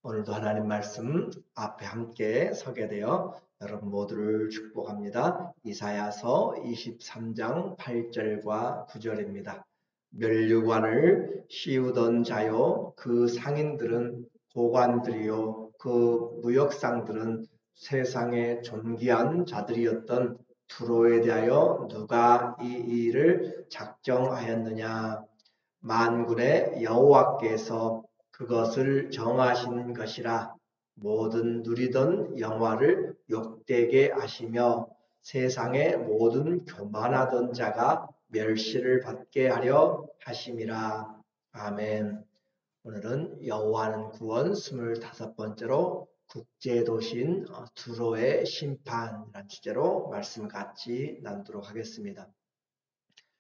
오늘도 하나님 말씀 앞에 함께 서게 되어 여러분 모두를 축복합니다. 이사야서 23장 8절과 9절입니다. 멸류관을 씌우던 자요, 그 상인들은 고관들이요, 그 무역상들은 세상의 존귀한 자들이었던 두로에 대하여 누가 이 일을 작정하였느냐. 만군의 여호와께서 그것을 정하신 것이라. 모든 누리던 영화를 욕되게 하시며 세상의 모든 교만하던 자가 멸시를 받게 하려 하심이라. 아멘. 오늘은 여호와는 구원 25번째로 국제도시인 두로의 심판이라는 주제로 말씀을 같이 나누도록 하겠습니다.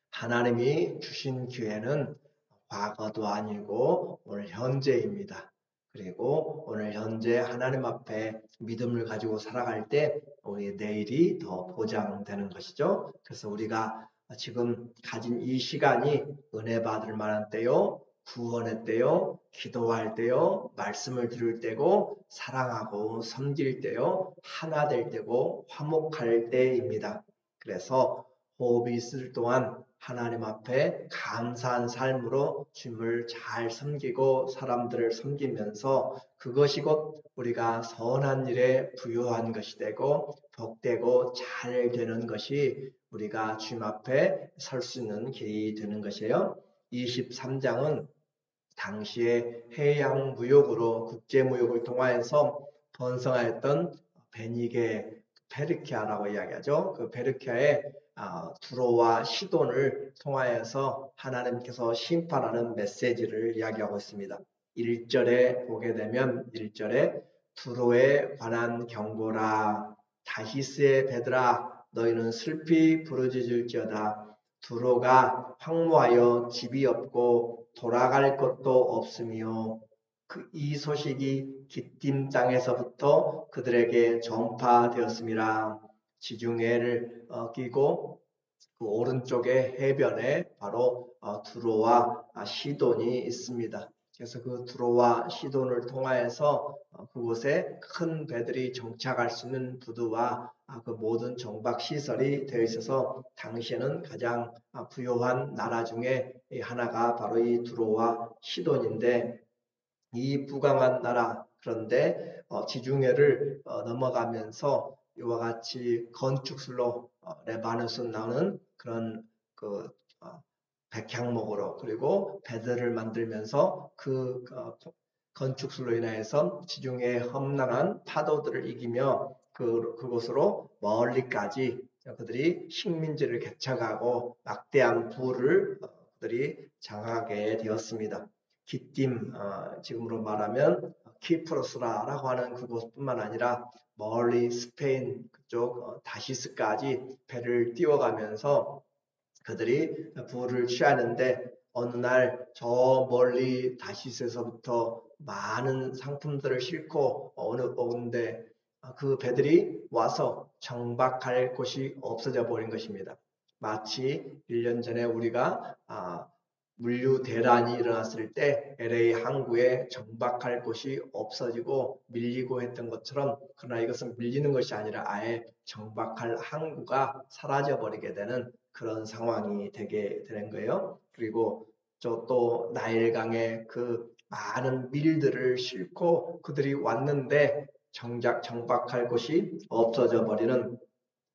하나님이 주신 기회는 과거도 아니고 오늘 현재입니다. 그리고 오늘 현재 하나님 앞에 믿음을 가지고 살아갈 때 우리 내일이 더 보장되는 것이죠. 그래서 우리가 지금 가진 이 시간이 은혜 받을 만한 때요, 구원의 때요, 기도할 때요, 말씀을 들을 때고, 사랑하고 섬길 때요, 하나 될 때고, 화목할 때입니다. 그래서 호흡이 있을 동안 하나님 앞에 감사한 삶으로 주님을 잘 섬기고 사람들을 섬기면서 그것이 곧 우리가 선한 일에 부요한 것이 되고 복되고 잘 되는 것이 우리가 주님 앞에 설 수 있는 길이 되는 것이에요. 23장은 당시에 해양 무역으로 국제 무역을 통하여서 번성하였던 베니게 페르키아라고 이야기하죠. 그 페르키아의 두로와 시돈을 통하여서 하나님께서 심판하는 메시지를 이야기하고 있습니다. 1절에 보게 되면 1절에 두로에 관한 경고라. 다시스의 배들아, 너희는 슬피 부르짖을지어다. 두로가 황무하여 집이 없고 돌아갈 것도 없으며 이 소식이 기띔 땅에서부터 그들에게 전파되었음이라. 지중해를 끼고 그 오른쪽에 해변에 바로 두로와 시돈이 있습니다. 그래서 그 두로와 시돈을 통하여서 그곳에 큰 배들이 정착할 수 있는 부두와 그 모든 정박 시설이 되어 있어서 당시에는 가장 부유한 나라 중에 하나가 바로 이 두로와 시돈인데, 이 부강한 나라, 그런데 지중해를 넘어가면서 이와 같이 건축술로 레바논에서 나오는 그런 그 백향목으로 그리고 배들을 만들면서 그 건축술로 인해서 지중해의 험난한 파도들을 이기며 그곳으로 멀리까지 그들이 식민지를 개척하고 막대한 부를 그들이 장악하게 되었습니다. 기띔, 지금으로 말하면 키프로스라고 하는 그곳뿐만 아니라 멀리 스페인 그쪽 다시스까지 배를 띄워가면서 그들이 부를 취하는데, 어느 날 저 멀리 다시스에서부터 많은 상품들을 싣고 오는데 그 배들이 와서 정박할 곳이 없어져 버린 것입니다. 마치 1년 전에 우리가 물류 대란이 일어났을 때 LA 항구에 정박할 곳이 없어지고 밀리고 했던 것처럼, 그러나 이것은 밀리는 것이 아니라 아예 정박할 항구가 사라져 버리게 되는 그런 상황이 되게 되는 거예요. 그리고 또 나일강에 그 많은 밀들을 싣고 그들이 왔는데 정작 정박할 곳이 없어져 버리는,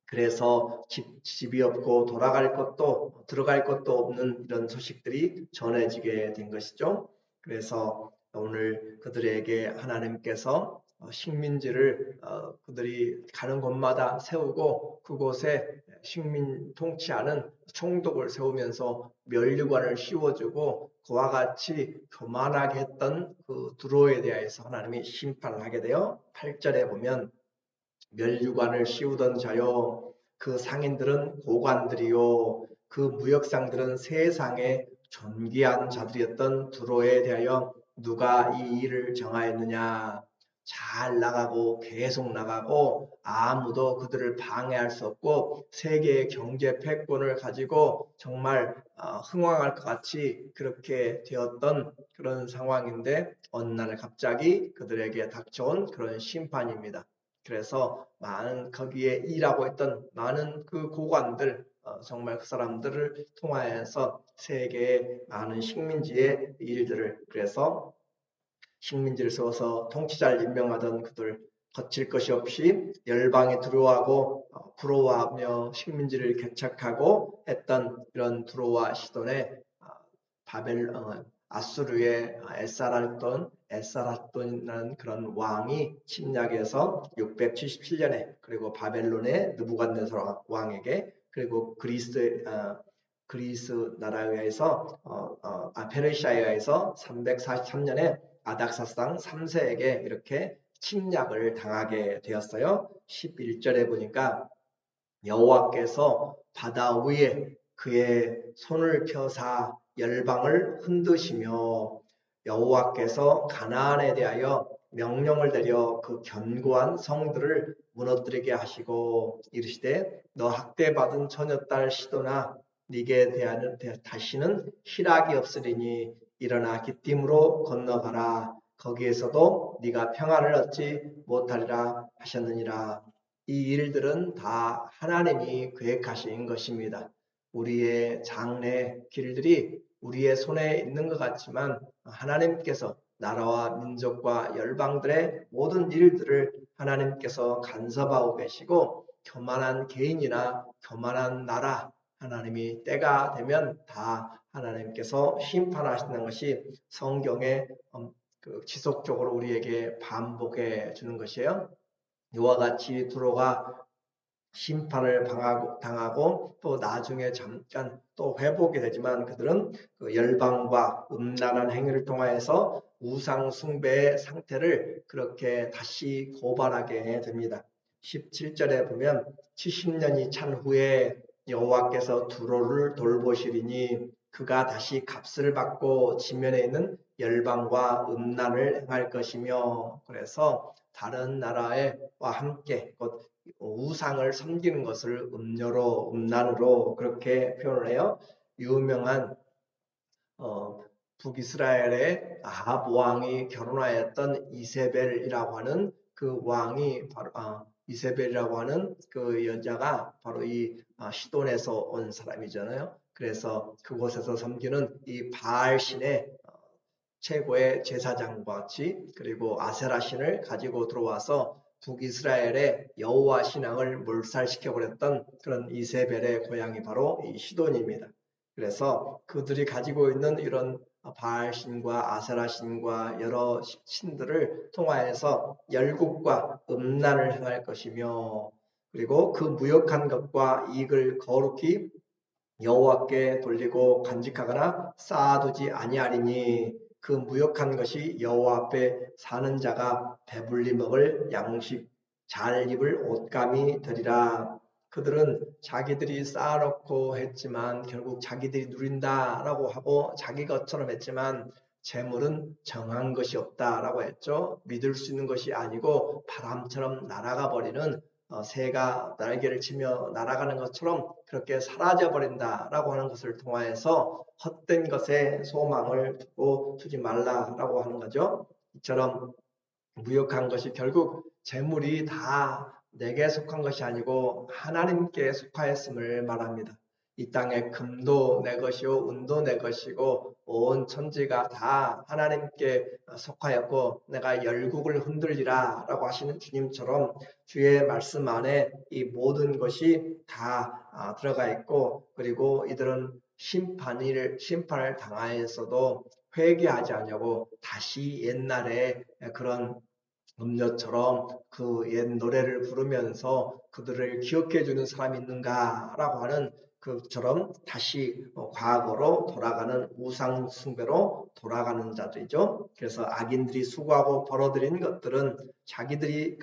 그래서 집이 없고 돌아갈 것도 들어갈 것도 없는 이런 소식들이 전해지게 된 것이죠. 그래서 오늘 그들에게 하나님께서 식민지를 그들이 가는 곳마다 세우고 그곳에 식민 통치하는 총독을 세우면서 멸류관을 씌워주고 그와 같이 교만하게 했던 그 두로에 대해서 하나님이 심판을 하게 되어 8절에 보면 멸류관을 씌우던 자요, 그 상인들은 고관들이요, 그 무역상들은 세상의 존귀한 자들이었던 두로에 대하여 누가 이 일을 정하였느냐. 잘 나가고 계속 나가고 아무도 그들을 방해할 수 없고 세계의 경제 패권을 가지고 정말 흥왕할 것 같이 그렇게 되었던 그런 상황인데 어느 날 갑자기 그들에게 닥쳐온 그런 심판입니다. 그래서 많은 거기에 일하고 있던 많은 그 고관들 정말 그 사람들을 통하여서 세계의 많은 식민지의 일들을 그래서 식민지를 세워서 통치자를 임명하던 그들 거칠 것이 없이 열방에 두려워하고 부러워하며 식민지를 개척하고 했던 이런 두로와 시돈의 아수르의 에사랄돈이라는 그런 왕이 침략해서 677년에 그리고 바벨론의 느부갓네살 왕에게 그리고 그리스 나라에 의해서 페르시아에 의해서 343년에 아닥사스당 3세에게 이렇게 침략을 당하게 되었어요. 11절에 보니까 여호와께서 바다 위에 그의 손을 펴사 열방을 흔드시며 여호와께서 가나안에 대하여 명령을 내려 그 견고한 성들을 무너뜨리게 하시고 이르시되 너 학대받은 처녀딸 시도나 네게 대하는 다시는 희락이 없으리니 일어나 기띔으로 건너가라 거기에서도 네가 평안을 얻지 못하리라 하셨느니라. 이 일들은 다 하나님이 계획하신 것입니다. 우리의 장래 길들이 우리의 손에 있는 것 같지만 하나님께서 나라와 민족과 열방들의 모든 일들을 하나님께서 간섭하고 계시고 교만한 개인이나 교만한 나라 하나님이 때가 되면 다 하나님께서 심판하시는 것이 성경에 지속적으로 우리에게 반복해 주는 것이에요. 이와 같이 두로가 심판을 당하고 또 나중에 잠깐 또 회복이 되지만 그들은 그 열방과 음란한 행위를 통하여서 우상 숭배의 상태를 그렇게 다시 고발하게 됩니다. 17절에 보면 70년이 찬 후에 여호와께서 두로를 돌보시리니 그가 다시 값을 받고 지면에 있는 열방과 음란을 행할 것이며 그래서 다른 나라와 함께 곧 우상을 섬기는 것을 음란으로 그렇게 표현을 해요. 유명한 북이스라엘의 아합 왕이 결혼하였던 이세벨이라고 하는 그 왕이 바로 이세벨이라고 하는 그 여자가 바로 이 시돈에서 온 사람이잖아요. 그래서 그곳에서 섬기는 이 바알 신의 최고의 제사장과 같이 그리고 아세라 신을 가지고 들어와서 북이스라엘의 여호와 신앙을 몰살시켜 버렸던 그런 이세벨의 고향이 바로 이 시돈입니다. 그래서 그들이 가지고 있는 이런 바알 신과 아세라 신과 여러 신들을 통하여서 열국과 음란을 행할 것이며 그리고 그 무역한 것과 이익을 거룩히 여호와께 돌리고 간직하거나 쌓아두지 아니하리니 그 무역한 것이 여호와 앞에 사는 자가 배불리 먹을 양식 잘 입을 옷감이 되리라. 그들은 자기들이 쌓아놓고 했지만 결국 자기들이 누린다라고 하고 자기 것처럼 했지만 재물은 정한 것이 없다라고 했죠. 믿을 수 있는 것이 아니고 바람처럼 날아가 버리는 새가 날개를 치며 날아가는 것처럼 그렇게 사라져 버린다라고 하는 것을 통하여서 헛된 것에 소망을 두지 말라라고 하는 거죠. 이처럼 무역한 것이 결국 재물이 다 내게 속한 것이 아니고 하나님께 속하였음을 말합니다. 이 땅의 금도 내 것이요 은도 내 것이고 온 천지가 다 하나님께 속하였고 내가 열국을 흔들리라 라고 하시는 주님처럼 주의 말씀 안에 이 모든 것이 다 들어가 있고 그리고 이들은 심판을 당하였어도 회개하지 않냐고 다시 옛날에 그런 음료처럼 그 옛 노래를 부르면서 그들을 기억해 주는 사람이 있는가라고 하는 그처럼 다시 과거로 돌아가는 우상 숭배로 돌아가는 자들이죠. 그래서 악인들이 수고하고 벌어들인 것들은 자기들이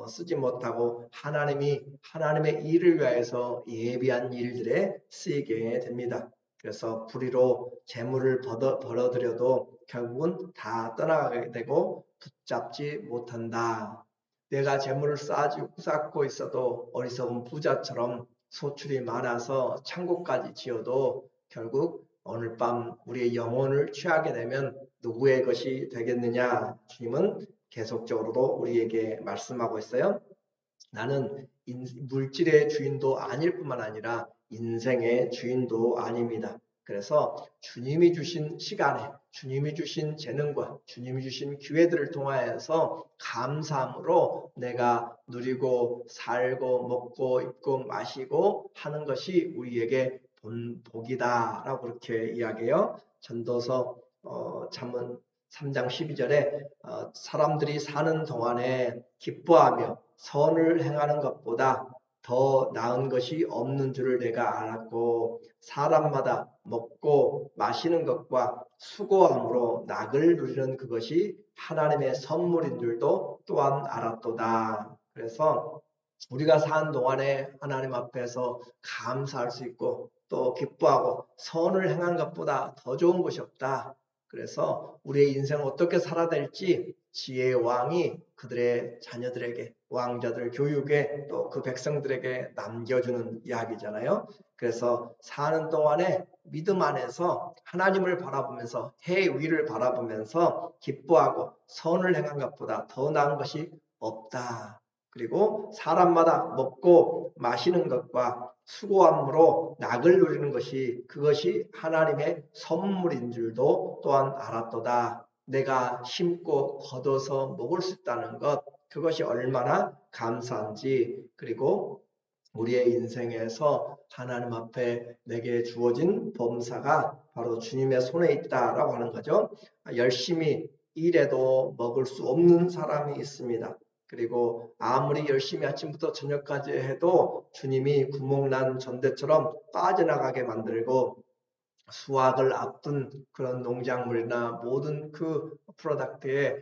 쓰지 못하고 하나님의 일을 위하여서 예비한 일들에 쓰이게 됩니다. 그래서 불의로 재물을 벌어들여도 결국은 다 떠나가게 되고 붙잡지 못한다. 내가 재물을 쌓고 있어도 어리석은 부자처럼 소출이 많아서 창고까지 지어도 결국 오늘 밤 우리의 영혼을 취하게 되면 누구의 것이 되겠느냐? 주님은 계속적으로도 우리에게 말씀하고 있어요. 나는 물질의 주인도 아닐 뿐만 아니라 인생의 주인도 아닙니다. 그래서 주님이 주신 시간에, 주님이 주신 재능과 주님이 주신 기회들을 통하여서 감사함으로 내가 누리고 살고 먹고 입고 마시고 하는 것이 우리에게 복이다라고 그렇게 이야기해요. 전도서 잠언 3장 12절에 사람들이 사는 동안에 기뻐하며 선을 행하는 것보다 더 나은 것이 없는 줄을 내가 알았고 사람마다 먹고 마시는 것과 수고함으로 낙을 누리는 그것이 하나님의 선물인 줄도 또한 알았도다. 그래서 우리가 사는 동안에 하나님 앞에서 감사할 수 있고 또 기뻐하고 선을 행한 것보다 더 좋은 것이 없다. 그래서 우리의 인생을 어떻게 살아야 될지 지혜의 왕이 그들의 자녀들에게 왕자들 교육에 또 그 백성들에게 남겨주는 이야기잖아요. 그래서 사는 동안에 믿음 안에서 하나님을 바라보면서 해 위를 바라보면서 기뻐하고 선을 행한 것보다 더 나은 것이 없다. 그리고 사람마다 먹고 마시는 것과 수고함으로 낙을 누리는 것이 그것이 하나님의 선물인 줄도 또한 알았도다. 내가 심고 걷어서 먹을 수 있다는 것 그것이 얼마나 감사한지 그리고 우리의 인생에서 하나님 앞에 내게 주어진 범사가 바로 주님의 손에 있다라고 하는 거죠. 열심히 일해도 먹을 수 없는 사람이 있습니다. 그리고 아무리 열심히 아침부터 저녁까지 해도 주님이 구멍난 전대처럼 빠져나가게 만들고 수확을 앞둔 그런 농작물이나 모든 그 프로덕트에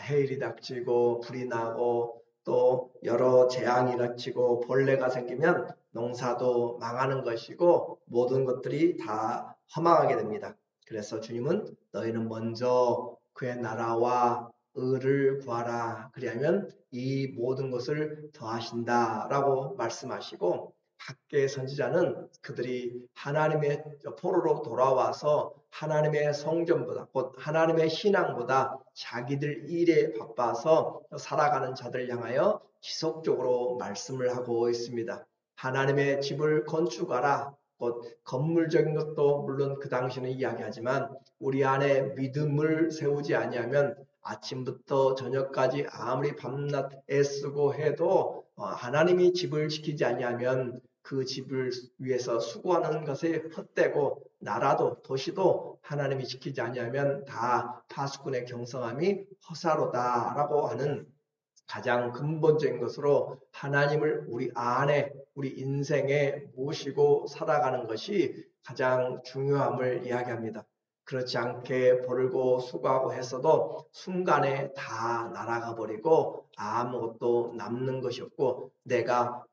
해일이 닥치고 불이 나고 또 여러 재앙이 닥치고 벌레가 생기면 농사도 망하는 것이고 모든 것들이 다 허망하게 됩니다. 그래서 주님은 너희는 먼저 그의 나라와 의를 구하라. 그리하면 이 모든 것을 더하신다라고 말씀하시고 학계의 선지자는 그들이 하나님의 포로로 돌아와서 하나님의 성전보다 곧 하나님의 신앙보다 자기들 일에 바빠서 살아가는 자들 향하여 지속적으로 말씀을 하고 있습니다. 하나님의 집을 건축하라. 곧 건물적인 것도 물론 그 당시는 이야기하지만 우리 안에 믿음을 세우지 아니하면 아침부터 저녁까지 아무리 밤낮 애쓰고 해도 하나님이 집을 지키지 아니하면 그 집을 위해서 수고하는 것에 헛되고 나라도 도시도 하나님이 지키지 아니하면 다 파수꾼의 경성함이 허사로다라고 하는 가장 근본적인 것으로 하나님을 우리 안에 우리 인생에 모시고 살아가는 것이 가장 중요함을 이야기합니다. 그렇지 않게 벌고 수고하고 했어도 순간에 다 날아가 버리고 아무것도 남는 것이 없고 내가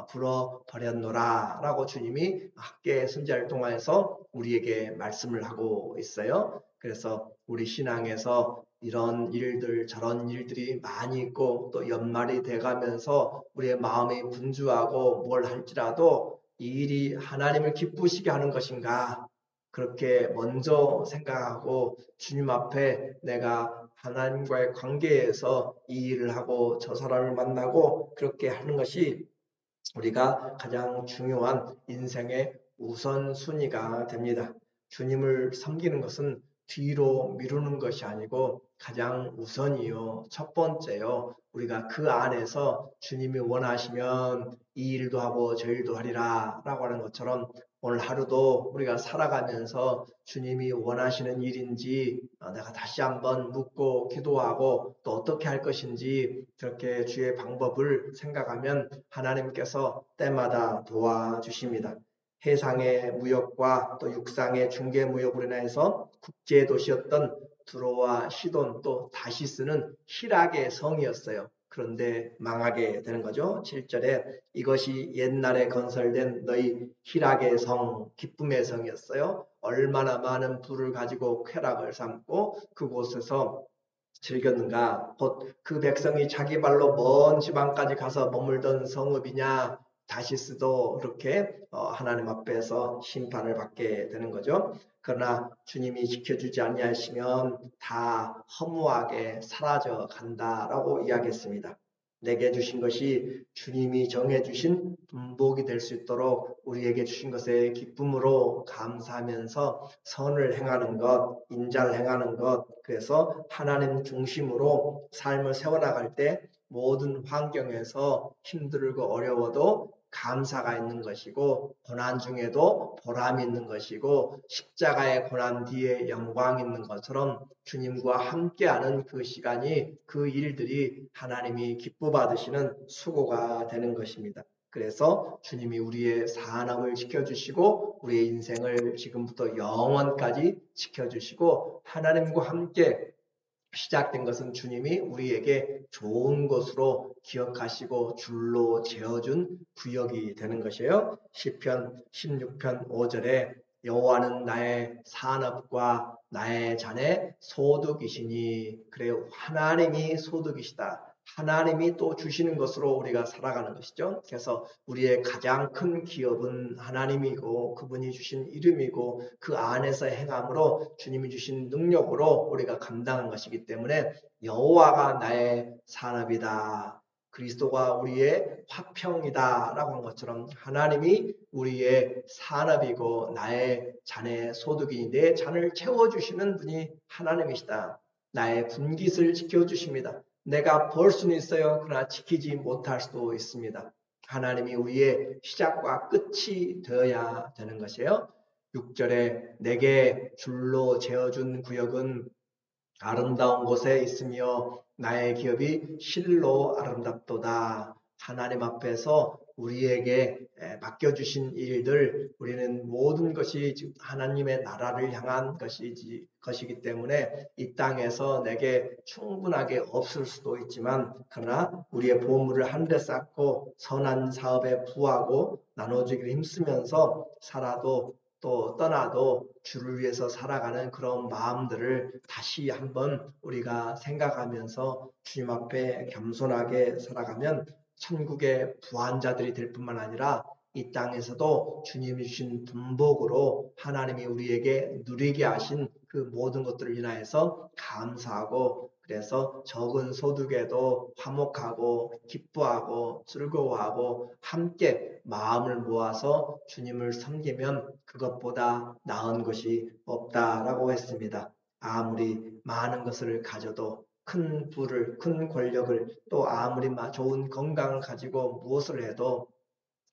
불어버렸노라 라고 주님이 학계 선지자를 통해서 우리에게 말씀을 하고 있어요. 그래서 우리 신앙에서 이런 일들 저런 일들이 많이 있고 또 연말이 돼가면서 우리의 마음이 분주하고 뭘 할지라도 이 일이 하나님을 기쁘시게 하는 것인가 그렇게 먼저 생각하고 주님 앞에 내가 하나님과의 관계에서 이 일을 하고 저 사람을 만나고 그렇게 하는 것이 우리가 가장 중요한 인생의 우선순위가 됩니다. 주님을 섬기는 것은 뒤로 미루는 것이 아니고 가장 우선이요. 첫 번째요. 우리가 그 안에서 주님이 원하시면 이 일도 하고 저 일도 하리라 라고 하는 것처럼 오늘 하루도 우리가 살아가면서 주님이 원하시는 일인지 내가 다시 한번 묻고 기도하고 또 어떻게 할 것인지 그렇게 주의 방법을 생각하면 하나님께서 때마다 도와주십니다. 해상의 무역과 또 육상의 중개 무역으로 인해서 국제 도시였던 두로와 시돈 또 다시스는 희락의 성이었어요. 그런데 망하게 되는 거죠. 7절에 이것이 옛날에 건설된 너희 희락의 성, 기쁨의 성이었어요. 얼마나 많은 부를 가지고 쾌락을 삼고 그곳에서 즐겼는가. 곧 그 백성이 자기 발로 먼 지방까지 가서 머물던 성읍이냐. 다시스도 그렇게 하나님 앞에서 심판을 받게 되는 거죠. 그러나 주님이 지켜주지 아니하시면 다 허무하게 사라져 간다라고 이야기했습니다. 내게 주신 것이 주님이 정해주신 분복이 될 수 있도록 우리에게 주신 것에 기쁨으로 감사하면서 선을 행하는 것, 인자를 행하는 것, 그래서 하나님 중심으로 삶을 세워나갈 때 모든 환경에서 힘들고 어려워도 감사가 있는 것이고 고난 중에도 보람이 있는 것이고 십자가의 고난 뒤에 영광이 있는 것처럼 주님과 함께하는 그 시간이 그 일들이 하나님이 기뻐 받으시는 수고가 되는 것입니다. 그래서 주님이 우리의 사람을 지켜주시고 우리의 인생을 지금부터 영원까지 지켜주시고 하나님과 함께 시작된 것은 주님이 우리에게 좋은 것으로 기억하시고 줄로 재어준 구역이 되는 것이에요. 시편 16편 5절에 여호와는 나의 산업과 나의 잔의 소득이시니. 그래요. 하나님이 소득이시다. 하나님이 또 주시는 것으로 우리가 살아가는 것이죠. 그래서 우리의 가장 큰 기업은 하나님이고 그분이 주신 이름이고 그 안에서 행함으로 주님이 주신 능력으로 우리가 감당한 것이기 때문에 여호와가 나의 산업이다. 그리스도가 우리의 화평이다 라고 한 것처럼 하나님이 우리의 산업이고 나의 잔의 소득이 내 잔을 채워주시는 분이 하나님이시다. 나의 분깃을 지켜주십니다. 내가 벌 수는 있어요. 그러나 지키지 못할 수도 있습니다. 하나님이 우리의 시작과 끝이 되어야 되는 것이에요. 6절에 내게 줄로 재어준 구역은 아름다운 곳에 있으며 나의 기업이 실로 아름답도다. 하나님 앞에서 우리에게 맡겨주신 일들, 우리는 모든 것이 하나님의 나라를 향한 것이기 때문에 이 땅에서 내게 충분하게 없을 수도 있지만 그러나 우리의 보물을 한데 쌓고 선한 사업에 부하고 나눠주기를 힘쓰면서 살아도 또 떠나도 주를 위해서 살아가는 그런 마음들을 다시 한번 우리가 생각하면서 주님 앞에 겸손하게 살아가면 천국의 부한자들이 될 뿐만 아니라 이 땅에서도 주님이 주신 분복으로 하나님이 우리에게 누리게 하신 그 모든 것들을 인하여서 감사하고 그래서 적은 소득에도 화목하고 기뻐하고 즐거워하고 함께 마음을 모아서 주님을 섬기면 그것보다 나은 것이 없다라고 했습니다. 아무리 많은 것을 가져도 큰 부를, 큰 권력을 또 아무리 좋은 건강을 가지고 무엇을 해도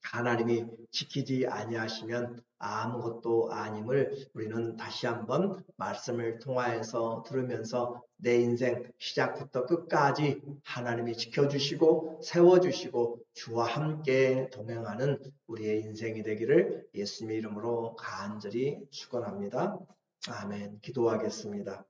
하나님이 지키지 아니하시면 아무것도 아님을 우리는 다시 한번 말씀을 통하여서 들으면서 내 인생 시작부터 끝까지 하나님이 지켜주시고 세워주시고 주와 함께 동행하는 우리의 인생이 되기를 예수님의 이름으로 간절히 축원합니다. 아멘. 기도하겠습니다.